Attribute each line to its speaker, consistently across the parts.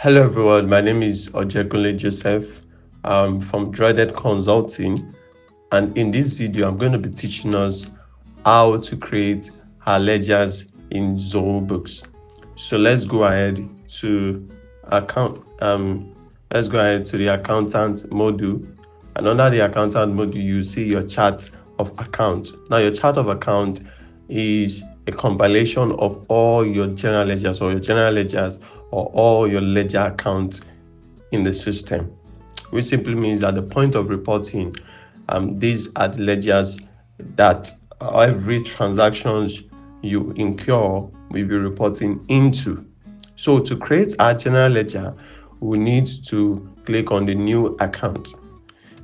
Speaker 1: Hello everyone, my name is Ojekunle Joseph from Dreaded Consulting, and in this video I'm going to be teaching us how to create our ledgers in Zoho Books. So let's go ahead to the accountant module, and under the accountant module you see your chart of account. Now your chart of account is a compilation of all your general ledgers or all your ledger accounts in the system, which simply means that the point of reporting, these are the ledgers that every transactions you incur will be reporting into. So to create our general ledger, we need to click on the new account.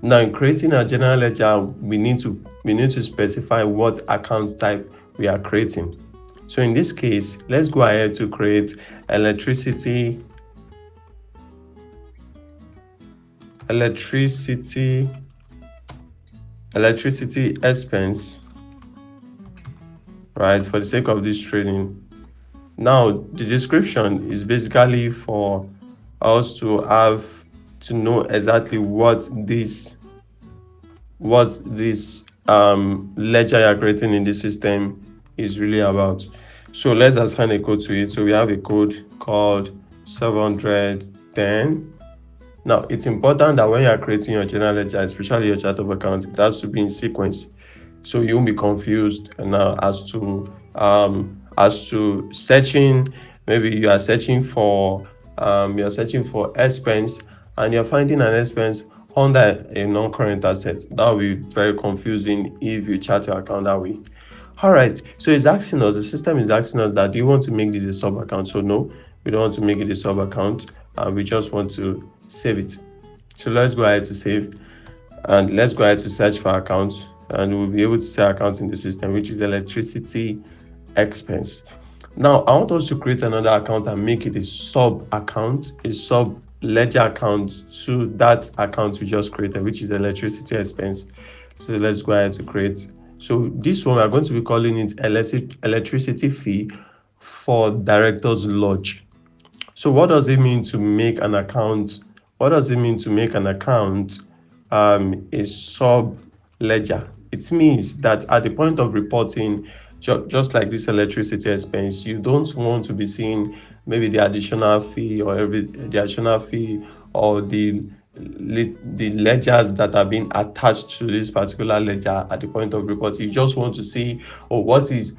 Speaker 1: Now in creating our general ledger, we need to specify what account type we are creating. So in this case, let's go ahead to create electricity expense, right, for the sake of this training. Now the description is basically for us to have to know exactly what this ledger you're creating in the system is really about. So let's assign a code to it. So we have a code called 710. Now it's important that when you are creating your general ledger, especially your chart of account, it has to be in sequence, so you won't be confused now as to searching. Maybe you are searching for expense and you're finding an expense under a non-current asset. That will be very confusing if you chart your account that way. All right, so the system is asking us that, do you want to make this a sub account? So no, we don't want to make it a sub account, and we just want to save it. So let's go ahead to save, and let's go ahead to search for accounts, and we'll be able to see accounts in the system, which is electricity expense. Now I want us to create another account and make it a sub account, a sub ledger account to that account we just created, which is electricity expense. So let's go ahead to create. So this one, we are going to be calling it electricity fee for director's lodge. So what does it mean to make an account? What does it mean to make an account a sub ledger? It means that at the point of reporting, just like this electricity expense, you don't want to be seeing maybe the additional fee or the ledgers that are being attached to this particular ledger at the point of report. You just want to see, what is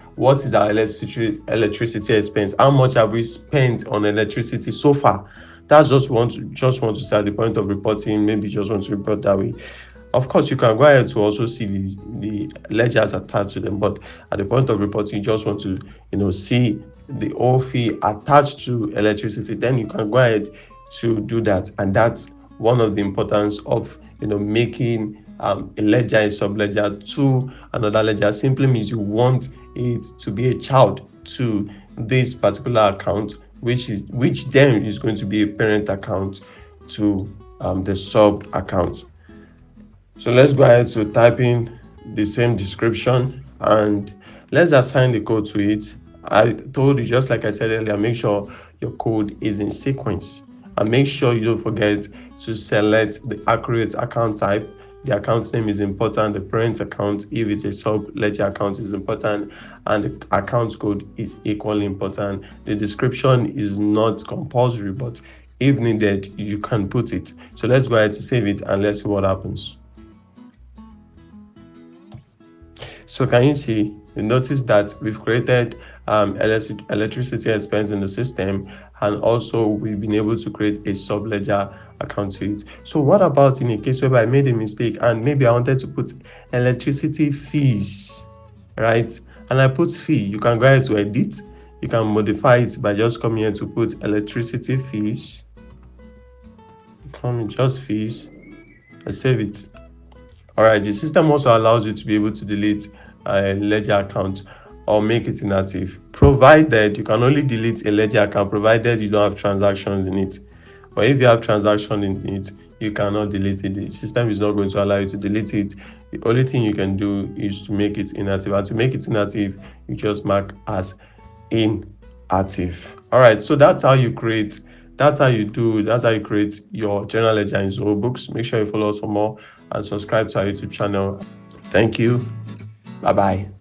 Speaker 1: our electricity expense? How much have we spent on electricity so far? That's just want to say at the point of reporting. Maybe just want to report that way. Of course, you can go ahead to also see the ledgers attached to them, but at the point of reporting, you just want to see the whole fee attached to electricity. Then you can go ahead to do that, and that's one of the importance of making a ledger a sub-ledger to another ledger. Simply means you want it to be a child to this particular account, which then is going to be a parent account to the sub account. So let's go ahead to type in the same description and let's assign the code to it. I told you, just like I said earlier, make sure your code is in sequence, and make sure you don't forget to select the accurate account type. The account name is important, the parent account, if it's a sub ledger account, is important, and the account code is equally important. The description is not compulsory, but if needed, you can put it. So let's go ahead to save it and let's see what happens. So can you see, you notice that we've created electricity expense in the system, and also we've been able to create a sub ledger account to it. So what about in a case where I made a mistake and maybe I wanted to put electricity fees, right? And I put fee. You can go ahead to edit. You can modify it by just coming here to put electricity fees. Just fees, and save it. All right, the system also allows you to be able to delete a ledger account or make it inactive, provided you can only delete a ledger account provided you don't have transactions in it. But if you have transactions in it, you cannot delete it. The system is not going to allow you to delete it. The only thing you can do is to make it inactive, and to make it inactive, you just mark as inactive. All right, so that's how you create that's how you create your journal ledger in Zoho Books. Make sure you follow us for more and subscribe to our YouTube channel. Thank you. Bye bye.